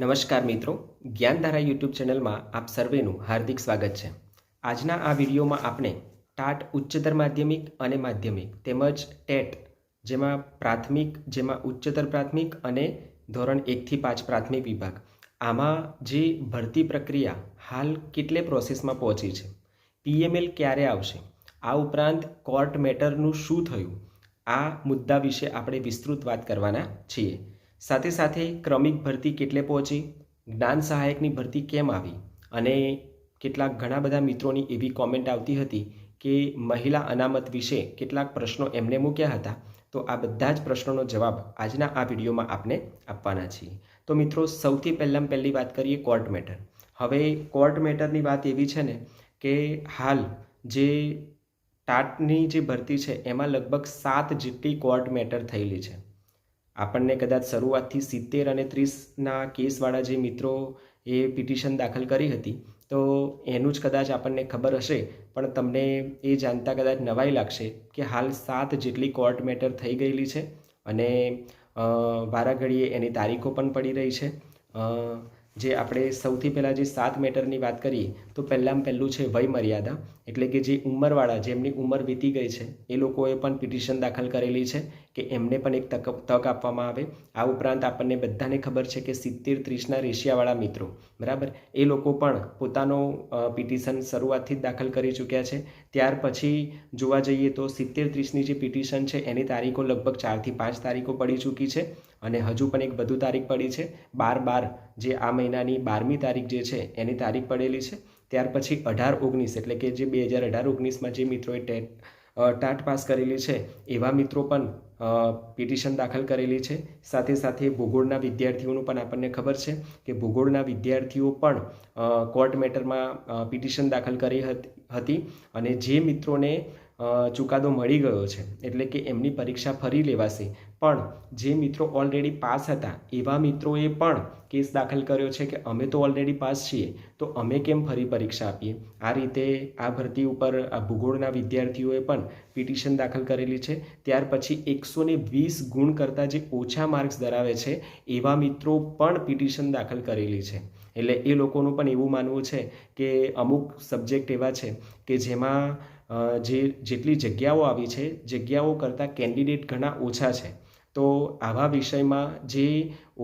નમસ્કાર મિત્રો, જ્ઞાનધારા યુટ્યુબ ચેનલમાં આપ સર્વેનું હાર્દિક સ્વાગત છે। આજના આ વિડીયોમાં આપણે ટાટ ઉચ્ચતર માધ્યમિક અને માધ્યમિક તેમજ ટેટ જેમાં ઉચ્ચતર પ્રાથમિક અને ધોરણ 1 થી 5 પ્રાથમિક વિભાગ આમાં જે ભરતી પ્રક્રિયા હાલ કેટલે પ્રોસેસમાં પહોંચી છે, પીએમએલ ક્યારે આવશે, આ ઉપરાંત કોર્ટ મેટરનું શું થયું, આ મુદ્દા વિશે આપણે વિસ્તૃત વાત કરવાના છીએ। સાથે સાથે ક્રમિક ભરતી કેટલે પહોંચી, જ્ઞાન સહાયકની ભરતી કેમ આવી અને કેટલાક ઘણા બધા મિત્રોની એવી કોમેન્ટ આવતી હતી કે મહિલા અનામત વિશે કેટલાક પ્રશ્નો એમને મૂક્યા હતા। તો આ બધા જ પ્રશ્નોનો જવાબ આજના આ વિડીયોમાં આપણે આપવાના છીએ। તો મિત્રો, સૌથી પહેલી વાત કરીએ કોર્ટ મેટર। હવે કોર્ટ મેટરની વાત એવી છે ને કે હાલ જે ટાટની જે ભરતી છે એમાં લગભગ 7 જેટલી કોર્ટ મેટર થયેલી છે। આપણને કદાચ શરૂઆતથી 70 અને 30ના કેસવાળા જે મિત્રો એ પિટિશન દાખલ કરી હતી તો એનું જ કદાચ આપણને ખબર હશે, પણ તમને એ જાણતા કદાચ નવાઈ લાગશે કે હાલ 7 જેટલી કોર્ટ મેટર થઈ ગયેલી છે અને વારાઘડીએ એની તારીખો પણ પડી રહી છે। જે આપણે સૌથી પહેલાં જે 7 મેટરની વાત કરીએ તો પહેલું છે વય મર્યાદા, એટલે કે જે ઉંમરવાળા જેમની ઉંમર વીતી ગઈ છે એ લોકોએ પણ પિટિશન દાખલ કરેલી છે કે એમને પણ એક તક આપવામાં આવે। આ ઉપરાંત આપણને બધાને ખબર છે કે 70-30ના રેશિયાવાળા મિત્રો, બરાબર, એ લોકો પણ પોતાનો પિટિશન શરૂઆતથી જ દાખલ કરી ચૂક્યા છે। ત્યાર પછી જોવા જઈએ તો 70-30ની જે પિટિશન છે એની તારીખો લગભગ 4 થી 5 તારીખો પડી ચૂકી છે અને હજુ પણ એક વધુ તારીખ પડી છે 12/12, જે આ મહિનાની 12મી તારીખ જે છે એની તારીખ પડેલી છે। ત્યાર પછી 18-19 એટલે કે જે 2018-19માં જે મિત્રોએ ટાટ પાસ કરેલી છે એવા મિત્રો પણ પિટિશન દાખલ કરેલી છે। સાથે સાથે ભૂગોળના વિદ્યાર્થીઓનું પણ આપણને ખબર છે કે ભૂગોળના વિદ્યાર્થીઓ પણ કોર્ટ મેટરમાં પિટિશન દાખલ કરી હતી અને જે મિત્રોને ચુકાદો મળી ગયો છે એટલે કે એમની પરીક્ષા ફરી લેવાશે, પણ જે મિત્રો ઓલરેડી પાસ હતા એવા મિત્રોએ પણ કેસ દાખલ કર્યો છે કે અમે તો ઓલરેડી પાસ છીએ તો અમે કેમ ફરી પરીક્ષા આપીએ। આ રીતે આ ભરતી ઉપર આ ભૂગોળના વિદ્યાર્થીઓએ પણ પિટિશન દાખલ કરેલી છે। ત્યાર પછી 120 ગુણ કરતાં જે ઓછા માર્ક્સ ધરાવે છે એવા મિત્રો પણ પિટિશન દાખલ કરેલી છે। એટલે એ લોકોનું પણ એવું માનવું છે કે અમુક સબ્જેક્ટ એવા છે કે જેમાં જેટલી જગ્યાઓ આવી છે જગ્યાઓ કરતાં કેન્ડિડેટ ઘણા ઓછા છે, તો આવા વિષયમાં જે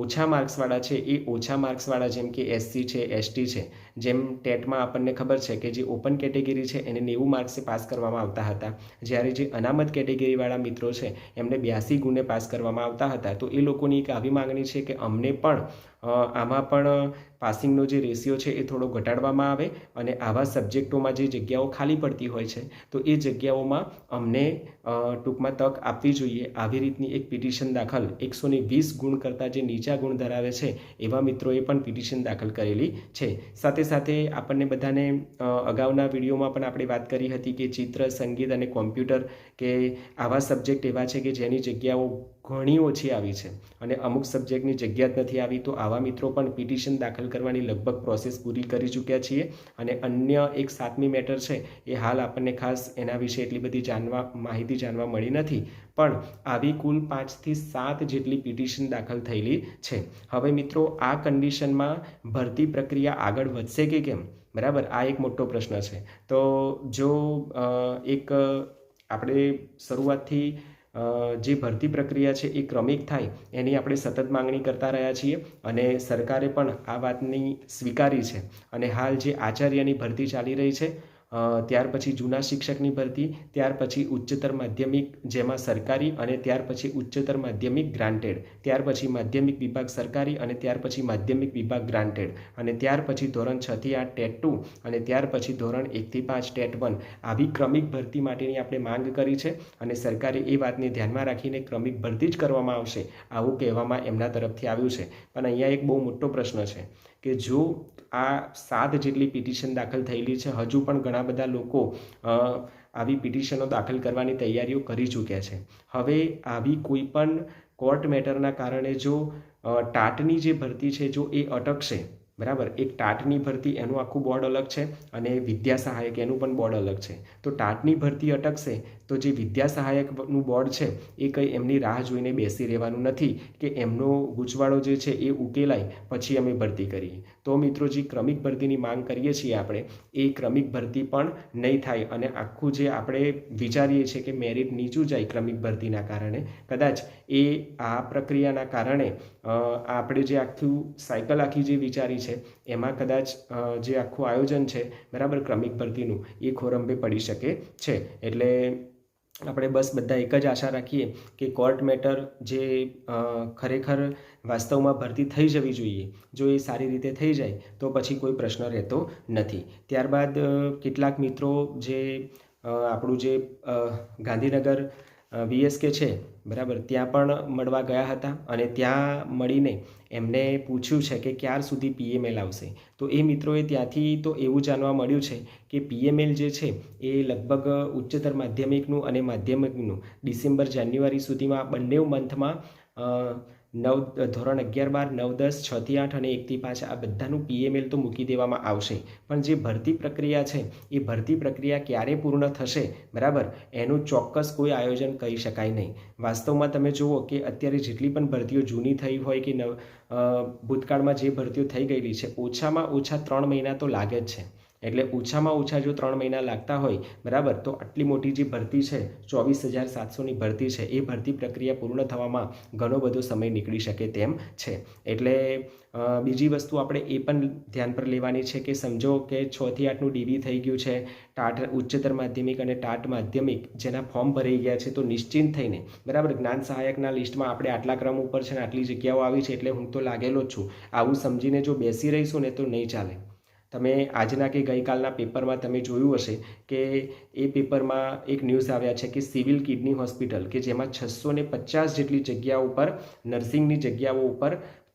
ઓછા માર્ક્સવાળા છે એ ઓછા માર્ક્સવાળા જેમ કે એસસી છે, એસટી છે, જેમ ટેટમાં આપણને ખબર છે કે જે ઓપન કેટેગરી છે એને 90 માર્ક્સે પાસ કરવામાં આવતા હતા, જ્યારે જે અનામત કેટેગરીવાળા મિત્રો છે એમને 82 ગુણે પાસ કરવામાં આવતા હતા। તો એ લોકોની એક આવી માંગણી છે કે અમને પણ આમાં પણ પાસિંગનો જે રેશિયો છે એ થોડો ઘટાડવામાં આવે અને આવા સબ્જેક્ટોમાં જે જગ્યાઓ ખાલી પડતી હોય છે તો એ જગ્યાઓમાં અમને ટૂંકમાં તક આપવી જોઈએ। આવી રીતની એક પિટિશન દાખલ 120 ગુણ કરતાં જે નીચા ગુણ ધરાવે છે એવા મિત્રોએ પણ પિટિશન દાખલ કરેલી છે। સાથે સાથે આપણને બધાને અગાઉના વિડીયોમાં પણ આપણે વાત કરી હતી કે ચિત્ર, સંગીત અને કોમ્પ્યુટર કે આવા સબ્જેક્ટ એવા છે કે જેની જગ્યાઓ ઘણી ઓછી આવી છે અને અમુક સબ્જેક્ટની જગ્યા જ નથી આવી, તો આવા મિત્રો પણ પિટિશન દાખલ કરવાની લગભગ પ્રોસેસ પૂરી કરી ચૂક્યા છીએ। અને અન્ય એક 7મી મેટર છે એ હાલ આપણને ખાસ એના વિશે એટલી બધી માહિતી જાણવા મળી નથી, પણ આવી કુલ 5 થી 7 જેટલી પિટિશન દાખલ થયેલી છે। હવે મિત્રો, આ કન્ડિશનમાં ભરતી પ્રક્રિયા આગળ વધશે કે કેમ, બરાબર, આ એક મોટો પ્રશ્ન છે। તો જો એક આપણે શરૂઆતથી જે ભરતી પ્રક્રિયા છે એ ક્રમિક થાય એની આપણે સતત માંગણી કરતા રહ્યા છીએ અને સરકારે પણ આ વાતની સ્વીકારી છે અને હાલ જે આચાર્યની ભરતી ચાલી રહી છે, ત્યાર પછી જૂના શિક્ષકની ભરતી, ત્યાર પછી ઉચ્ચતર માધ્યમિક જેમાં સરકારી અને ત્યાર પછી ઉચ્ચતર માધ્યમિક ગ્રાન્ટેડ, ત્યાર પછી માધ્યમિક વિભાગ સરકારી અને ત્યાર પછી માધ્યમિક વિભાગ ગ્રાન્ટેડ અને ત્યાર પછી ધોરણ 6 થી 8 ટેટ 2 અને ત્યાર પછી ધોરણ 1 થી 5 ટેટ 1, આવી ક્રમિક ભરતી માટેની આપણે માંગ કરી છે અને સરકારે એ વાતને ધ્યાનમાં રાખીને ક્રમિક ભરતી જ કરવામાં આવશે આવું કહેવામાં એમના તરફથી આવ્યું છે। પણ અહીંયા એક બહુ મોટો પ્રશ્ન છે કે જો આ 7 જેટલી પિટિશન દાખલ થયેલી છે, હજુ પણ ઘણા બધા લોકો આવી પિટિશનો દાખલ કરવાની તૈયારીઓ કરી ચૂક્યા છે। હવે આવી કોઈ પણ કોર્ટ મેટરના કારણે જો ટાટની જે ભરતી છે જો એ અટકશે બરાબર. એક ટાટની ભરતી એનું આખું બોર્ડ અલગ છે અને વિદ્યા સહાયક એનું પણ બોર્ડ અલગ છે. તો ટાટની ભરતી અટકશે તો જે વિદ્યા સહાયકનું બોર્ડ છે એ કંઈ એમની રાહ જોઈને બેસી રહેવાનું નથી કે એમનો ગૂંચવાડો જે છે એ ઉકેલાય પછી અમે ભરતી કરીએ. તો મિત્રો જે ક્રમિક ભરતીની માંગ કરીએ છીએ આપણે એ ક્રમિક ભરતી પણ નહીં થાય અને આખું જે આપણે વિચારીએ છીએ કે મેરિટ નીચું જાય ક્રમિક ભરતીના કારણે, કદાચ એ આ પ્રક્રિયાના કારણે આપણે જે આખું સાયકલ આખી જે વિચારી છે એમાં કદાચ જે આખું આયોજન છે બરાબર ક્રમિક ભરતીનું એ ખોરંભે પડી શકે છે. એટલે આપણે બસ બધા એક જ આશા રાખીએ કે કોર્ટ મેટર જે ખરેખર વાસ્તવમાં ભરતી થઈ જવી જોઈએ, જો એ સારી રીતે થઈ જાય તો પછી કોઈ પ્રશ્ન રહેતો નથી. ત્યારબાદ કેટલાક મિત્રો જે આપણું જે ગાંધીનગર VSK છે બરાબર ત્યાં પણ મળવા ગયા હતા અને ત્યાં મળીને એમને પૂછ્યું છે કે ક્યાર સુધી PML આવશે. તો એ મિત્રોએ ત્યાંથી તો એવું જાણવા મળ્યું છે કે PML જે છે એ લગભગ ઉચ્ચતર માધ્યમિકનું અને માધ્યમિકનું ડિસેમ્બર જાન્યુઆરી સુધીમાં બંને મંથમાં ધોરણ 11, 12, 9, 10, 6 થી 8 અને 1 થી 5 આ બધાનું PML તો મૂકી દેવામાં આવશે. પણ જે ભરતી પ્રક્રિયા છે એ ભરતી પ્રક્રિયા ક્યારે પૂર્ણ થશે બરાબર એનું ચોક્કસ કોઈ આયોજન કરી શકાય નહીં. વાસ્તવમાં તમે જુઓ કે અત્યારે જેટલી પણ ભરતીઓ જૂની થઈ હોય કે ભૂતકાળમાં જે ભરતીઓ થઈ ગયેલી છે ઓછામાં ઓછા 3 મહિના તો લાગે જ છે. એટલે ઓછામાં ઓછા જો 3 મહિના લાગતા હોય બરાબર તો આટલી મોટી જે ભરતી છે 24,700ની ભરતી છે એ ભરતી પ્રક્રિયા પૂર્ણ થવામાં ઘણો બધો સમય નીકળી શકે તેમ છે. એટલે બીજી વસ્તુ આપણે એ પણ ધ્યાન પર લેવાની છે કે સમજો કે 6 થી 8નું DV થઈ ગયું છે, ટાટ ઉચ્ચતર માધ્યમિક અને ટાટ માધ્યમિક જેના ફોર્મ ભરાઈ ગયા છે તો નિશ્ચિંત થઈને બરાબર જ્ઞાન સહાયકના લિસ્ટમાં આપણે આટલા ક્રમ ઉપર છે ને આટલી જગ્યાઓ આવી છે એટલે હું તો લાગેલો જ છું, આવું સમજીને જો બેસી રહીશું ને તો નહીં ચાલે. તમે આજના કે ગઈકાલના પેપરમાં તમે જોયું હશે કે એ પેપરમાં એક ન્યૂઝ આવ્યા છે કે સિવિલ કિડની હોસ્પિટલ કે જેમાં 650 જેટલી જગ્યાઓ ઉપર નર્સિંગની જગ્યાઓ ઉપર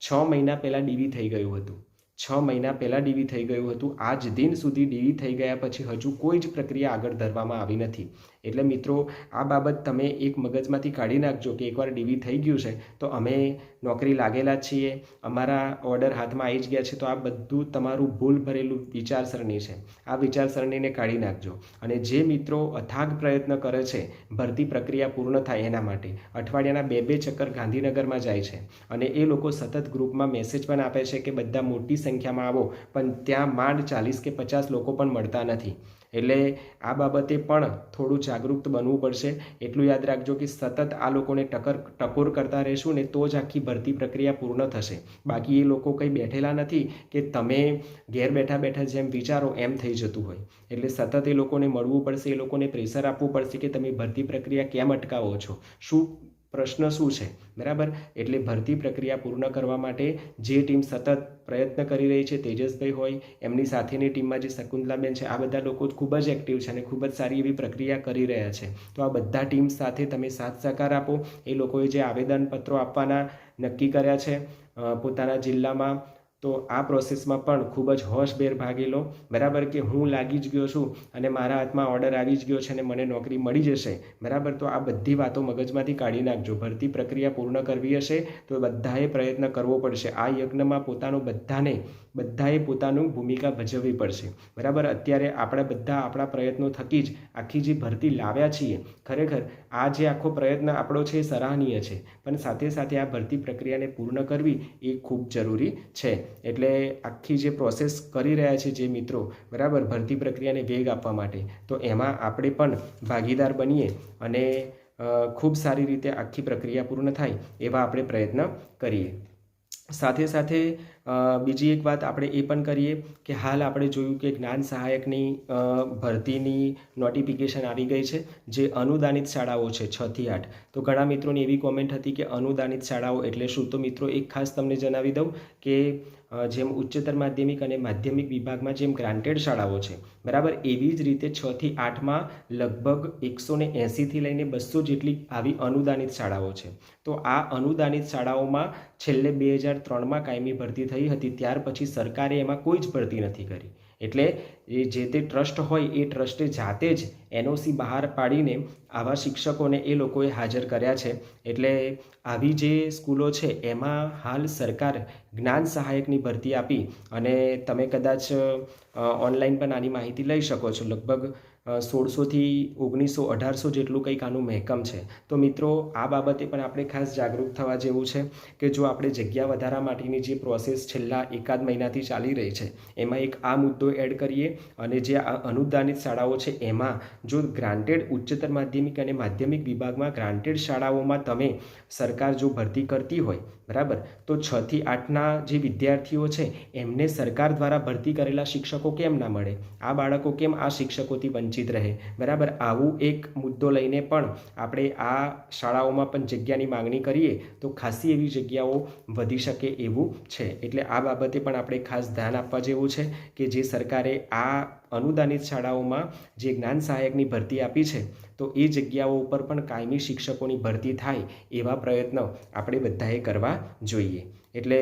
6 મહિના પહેલાં DV થઈ ગયું હતું. 6 મહિના પહેલાં DV થઈ ગયું હતું. આજ દિન સુધી DV થઈ ગયા પછી હજુ કોઈ જ પ્રક્રિયા આગળ ધરવામાં આવી નથી. એટલે મિત્રો આ બાબત તમે એક મગજમાંથી કાઢી નાખજો કે એકવાર DV થઈ ગયું છે તો અમે નોકરી લાગેલા જ છીએ, અમારા ઓર્ડર હાથમાં આવી જ ગયા છે. તો આ બધું તમારું ભૂલ ભરેલું વિચારસરણી છે. આ વિચારસરણીને કાઢી નાખજો. અને જે મિત્રો અથાગ પ્રયત્ન કરે છે ભરતી પ્રક્રિયા પૂર્ણ થાય એના માટે અઠવાડિયાના 2-2 ચક્કર ગાંધીનગરમાં જાય છે અને એ લોકો સતત ગ્રુપમાં મેસેજ પણ આપે છે કે બધા મોટી સંખ્યામાં આવો, પણ ત્યાં માંડ 40 કે 50 લોકો પણ મળતા નથી. એટલે આ બાબતે પણ થોડું જાગૃત બનવું પડશે. એટલું યાદ રાખજો કે સતત આ લોકોને ટકોર કરતા રહેશું ને તો જ આખી ભરતી પ્રક્રિયા પૂર્ણ થશે. બાકી એ લોકો કંઈ બેઠેલા નથી કે તમે ઘેર બેઠા બેઠા જેમ વિચારો એમ થઈ જતું હોય. એટલે સતત એ લોકોને મળવું પડશે, એ લોકોને પ્રેશર આપવું પડશે કે તમે ભરતી પ્રક્રિયા કેમ અટકાવો છો, શું પ્રશ્ન શું છે બરાબર. એટલે ભરતી પ્રક્રિયા પૂર્ણ કરવા માટે જે ટીમ સતત પ્રયત્ન કરી રહી છે, તેજસભાઈ હોય એમની સાથેની ટીમમાં જે શકુંતલાબેન છે, આ બધા લોકો ખૂબ જ એક્ટિવ છે અને ખૂબ જ સારી એવી પ્રક્રિયા કરી રહ્યા છે. તો આ બધા ટીમ સાથે તમે સાથ સહકાર આપો. એ લોકોએ જે આવેદનપત્રો આપવાના નક્કી કર્યા છે પોતાના જિલ્લામાં, તો આ પ્રોસેસમાં પણ ખૂબ જ હોશભેર ભાગ લો બરાબર. કે હું લાગી જ ગયો છું અને મારા હાથમાં ઓર્ડર આવી જ ગયો છે અને મને નોકરી મળી જશે બરાબર. તો આ બધી વાતો મગજમાંથી કાઢી નાખજો. ભરતી પ્રક્રિયા પૂર્ણ કરવી હશે તો બધાએ પ્રયત્ન કરવો પડશે. આ યજ્ઞમાં બધાએ પોતાનું ભૂમિકા ભજવવી પડશે બરાબર. અત્યારે આપણે બધા આપણા પ્રયત્નો થકી જ આખી જે ભરતી લાવ્યા છીએ, ખરેખર આ જે આખો પ્રયત્ન આપણો છે એ સરાહનીય છે, પણ સાથે સાથે આ ભરતી પ્રક્રિયાને પૂર્ણ કરવી એ ખૂબ જરૂરી છે. એટલે આખી જે પ્રોસેસ કરી રહ્યા છે જે મિત્રો બરાબર ભરતી પ્રક્રિયાને વેગ આપવા માટે, તો એમાં આપણે પણ ભાગીદાર બનીએ અને ખૂબ સારી રીતે આખી પ્રક્રિયા પૂર્ણ થાય એવા આપણે પ્રયત્ન કરીએ. સાથે સાથે બીજી એક વાત આપણે એ પણ કરીએ કે હાલ આપણે જોયું કે જ્ઞાન સહાયકની ભરતીની નોટિફિકેશન આવી ગઈ છે જે અનુદાનિત શાળાઓ છે 6 થી 8. તો ઘણા મિત્રોની એવી કોમેન્ટ હતી કે અનુદાનિત શાળાઓ એટલે શું? તો મિત્રો એક ખાસ તમને જણાવી દઉં કે જેમ ઉચ્ચતર માધ્યમિક અને માધ્યમિક વિભાગમાં જેમ ગ્રાન્ટેડ શાળાઓ છે બરાબર, એવી જ રીતે 6 થી 8માં લગભગ 180થી લઈને 200 જેટલી આવી અનુદાનિત શાળાઓ છે. તો આ અનુદાનિત શાળાઓમાં છેલ્લે 2003માં કાયમી ભરતી થઈ હતી, ત્યાર પછી સરકારે એમાં કોઈ જ ભરતી નથી કરી. એટલે એ જે તે ટ્રસ્ટ હોય એ ટ્રસ્ટે જાતે જ NOC બહાર પાડીને આવા શિક્ષકોને એ લોકોએ હાજર કર્યા છે. એટલે આવી જે સ્કૂલો છે એમાં હાલ સરકાર જ્ઞાન સહાયકની ભરતી આપી અને તમે કદાચ ઓનલાઈન પણ આની માહિતી લઈ શકો છો. લગભગ 1600થી 1900-1800 જેટલું કંઈક આનું મહેકમ છે. તો મિત્રો આ બાબતે પણ આપણે ખાસ જાગૃત થવા જેવું છે કે જો આપણે જગ્યા વધારા માટેની જે પ્રોસેસ છેલ્લા એકાદ મહિનાથી ચાલી રહી છે એમાં એક આ મુદ્દો એડ કરીએ અને જે આ અનુદાનિત શાળાઓ છે એમાં જો ગ્રાન્ટેડ ઉચ્ચતર માધ્યમિક અને માધ્યમિક વિભાગમાં ગ્રાન્ટેડ શાળાઓમાં તમે સરકાર જો ભરતી કરતી હોય બરાબર, તો 6 થી 8ના જે વિદ્યાર્થીઓ છે એમને સરકાર દ્વારા ભરતી કરેલા શિક્ષકો કેમ ના મળે? આ બાળકો કેમ આ શિક્ષકોથી વંચિત રહે? બરાબર, આવું એક મુદ્દો લઈને પણ આપણે આ શાળાઓમાં પણ જગ્યાની માંગણી કરીએ તો ખાસી એવી જગ્યાઓ વધી શકે એવું છે. એટલે આ બાબતે પણ આપણે ખાસ ધ્યાન આપવા જેવું છે કે જે સરકારે આ અનુદાનિત શાળાઓમાં જે જ્ઞાન સહાયકની ભરતી આપી છે તો એ જગ્યાઓ ઉપર પણ કાયમી શિક્ષકોની ભરતી થાય એવા પ્રયત્નો આપણે બધાએ કરવા જોઈએ. એટલે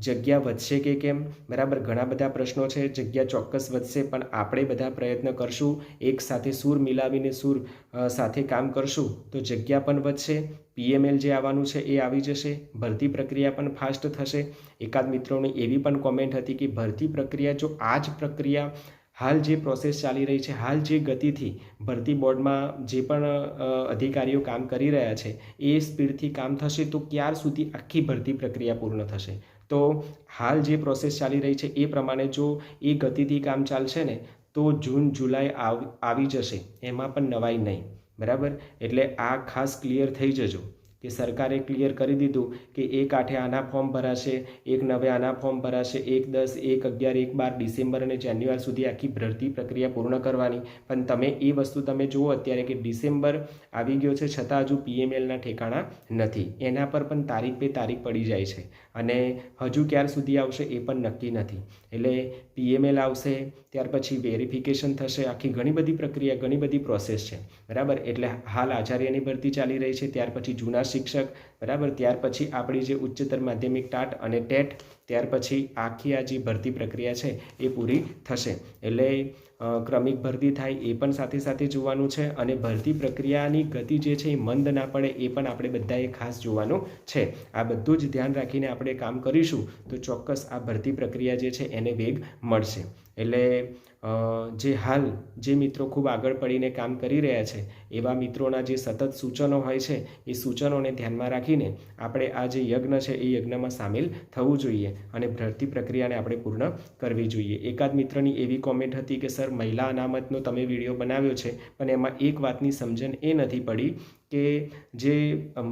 જગ્યા વધશે કે કેમ? બરાબર, ઘણા બધા પ્રશ્નો છે. જગ્યા ચોક્કસ વધશે, પણ આપણે બધા પ્રયત્ન કરશું, એક સાથે સૂર મિલાવીને સૂર સાથે કામ કરશું તો જગ્યા પણ વધશે. PML જે આવવાનું છે એ આવી જશે, ભરતી પ્રક્રિયા પણ ફાસ્ટ થશે. એકાદ મિત્રોની એવી પણ કોમેન્ટ હતી કે ભરતી પ્રક્રિયા જો આ જ પ્રક્રિયા હાલ જે પ્રોસેસ ચાલી રહી છે, હાલ જે ગતિથી ભરતી બોર્ડમાં જે પણ અધિકારીઓ કામ કરી રહ્યા છે એ સ્પીડથી કામ થશે તો ક્યાર સુધી આખી ભરતી પ્રક્રિયા પૂર્ણ થશે? તો હાલ જે પ્રોસેસ ચાલી રહી છે એ પ્રમાણે જો એ ગતિથી કામ ચાલશે ને તો જૂન જુલાઈ આવી જશે, એમાં પણ નવાઈ નહીં. બરાબર, એટલે આ ખાસ ક્લિયર થઈ જજો કે સરકારે ક્લિયર કરી દીધું કે 1/8 આના ફોર્મ ભરાશે, 1/9 આના ફોર્મ ભરાશે, 1/10, 1/11, 1/12 ડિસેમ્બર અને જાન્યુઆરી સુધી આખી ભરતી પ્રક્રિયા પૂર્ણ કરવાની. પણ તમે એ વસ્તુ તમે જુઓ અત્યારે કે ડિસેમ્બર આવી ગયો છે છતાં હજુ PMLના ઠેકાણા નથી. એના પર પણ તારીખ પે તારીખ પડી જાય છે અને હજુ ક્યાર સુધી આવશે એ પણ નક્કી નથી. એટલે PML આવશે, ત્યાર પછી વેરિફિકેશન થશે, આખી ઘણી બધી પ્રક્રિયા, ઘણી બધી પ્રોસેસ છે. બરાબર, એટલે હાલ આચાર્યની ભરતી ચાલી રહી છે, ત્યાર પછી જૂના શિક્ષક, બરાબર, ત્યાર પછી આપણી જે ઉચ્ચતર માધ્યમિક ટાટ અને ટેટ, ત્યાર પછી આખી આ જે ભરતી પ્રક્રિયા છે એ પૂરી થશે. એટલે ક્રમિક ભરતી થાય એ પણ સાથે સાથે જોવાનું છે અને ભરતી પ્રક્રિયાની ગતિ જે છે એ મંદ ના પડે એ પણ આપણે બધાએ ખાસ જોવાનું છે. આ બધું જ ધ્યાન રાખીને આપણે કામ કરીશું તો ચોક્કસ આ ભરતી પ્રક્રિયા જે છે એને વેગ મળશે. એટલે જે હાલ જે મિત્રો ખૂબ આગળ પડીને કામ કરી રહ્યા છે એવા મિત્રોના જે સતત સૂચનો હોય છે એ સૂચનોને ધ્યાનમાં રાખીને આપણે આ જે યજ્ઞ છે એ યજ્ઞમાં સામેલ થવું જોઈએ અને ભરતી પ્રક્રિયાને આપણે પૂર્ણ કરવી જોઈએ. એકાદ મિત્રની એવી કોમેન્ટ હતી કે સર મહિલા અનામતનો તમે વિડીયો બનાવ્યો છે પણ એમાં એક વાતની સમજણ એ નથી પડી કે જે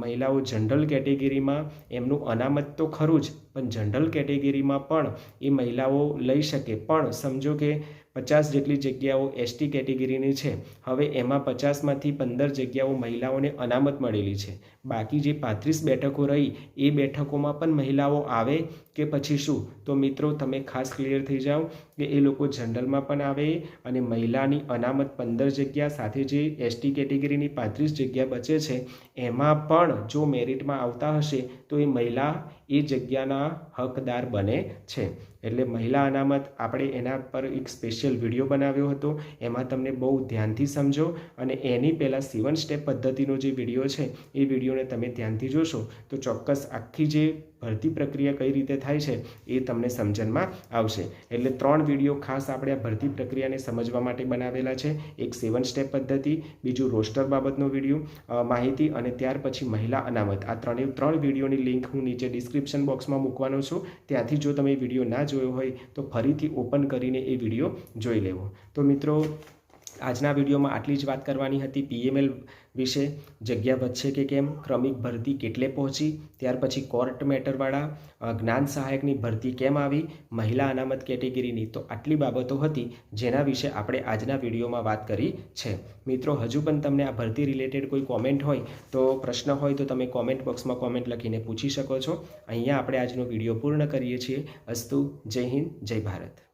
મહિલાઓ જનરલ કેટેગરીમાં એમનું અનામત તો ખરું જ, પણ જનરલ કેટેગરીમાં પણ એ મહિલાઓ લઈ શકે, પણ સમજો કે 50 જેટલી જગ્યાઓ ST કેટેગરીની છે. હવે એમાં 50માંથી 15 જગ્યાઓ મહિલાઓને અનામત મળેલી છે, બાકી જે 35 બેઠકો રહી એ બેઠકોમાં પણ મહિલાઓ આવે કે પછી શું? તો મિત્રો તમે ખાસ ક્લિયર થઈ જાઓ કે એ લોકો જનરલમાં પણ આવે અને મહિલાની અનામત 15 જગ્યા સાથે જે ST કેટેગરીની 35 જગ્યા બચે છે એમાં પણ જો મેરિટમાં આવતા હશે તો એ મહિલા એ જગ્યાના હકદાર બને છે. એટલે મહિલા અનામત આપણે એના પર એક સ્પેશિયલ વિડીયો બનાવ્યો હતો, એમાં તમને બહુ ધ્યાનથી સમજો અને એની પહેલાં 7 સ્ટેપ પદ્ધતિનો જે વિડીયો છે એ વિડીયોને તમે ધ્યાનથી જોશો તો ચોક્કસ આખી જે ભરતી પ્રક્રિયા કઈ રીતે થાય છે એ તમને સમજણમાં આવશે. એટલે 3 વિડીયો ખાસ આપણે આ ભરતી પ્રક્રિયાને સમજવા માટે બનાવેલા છે. એક 7 સ્ટેપ પદ્ધતિ, બીજું રોસ્ટર બાબતનો વિડીયો માહિતી અને ત્યાર પછી મહિલા અનામત. આ 3 વિડીયોની લિંક હું નીચે ડિસ્ક્રિપ્શન બોક્સમાં મૂકવાનો છું. ત્યાંથી જો તમે વિડીયો ના જોયો હોય તો ફરીથી ઓપન કરીને એ વિડીયો જોઈ લેવો. તો મિત્રો આજના વિડીયોમાં આટલી જ વાત કરવાની હતી PML વિશે. જગ્યા વધશે કે કેમ, ક્રમિક ભરતી કેટલે પહોંચી, ત્યાર પછી કોર્ટ મેટરવાળા જ્ઞાન સહાયકની ભરતી કેમ આવી, મહિલા અનામત કેટેગરીની. તો આટલી બાબતો હતી જેના વિશે આપણે આજના વિડીયોમાં વાત કરી છે. મિત્રો હજુ પણ તમને આ ભરતી રિલેટેડ કોઈ કોમેન્ટ હોય તો પ્રશ્ન હોય તો તમે કોમેન્ટ બોક્સમાં કોમેન્ટ લખીને પૂછી શકો છો. અહીંયા આપણે આજનો વિડીયો પૂર્ણ કરીએ છીએ. અસ્તુ, જય હિન્દ, જય ભારત.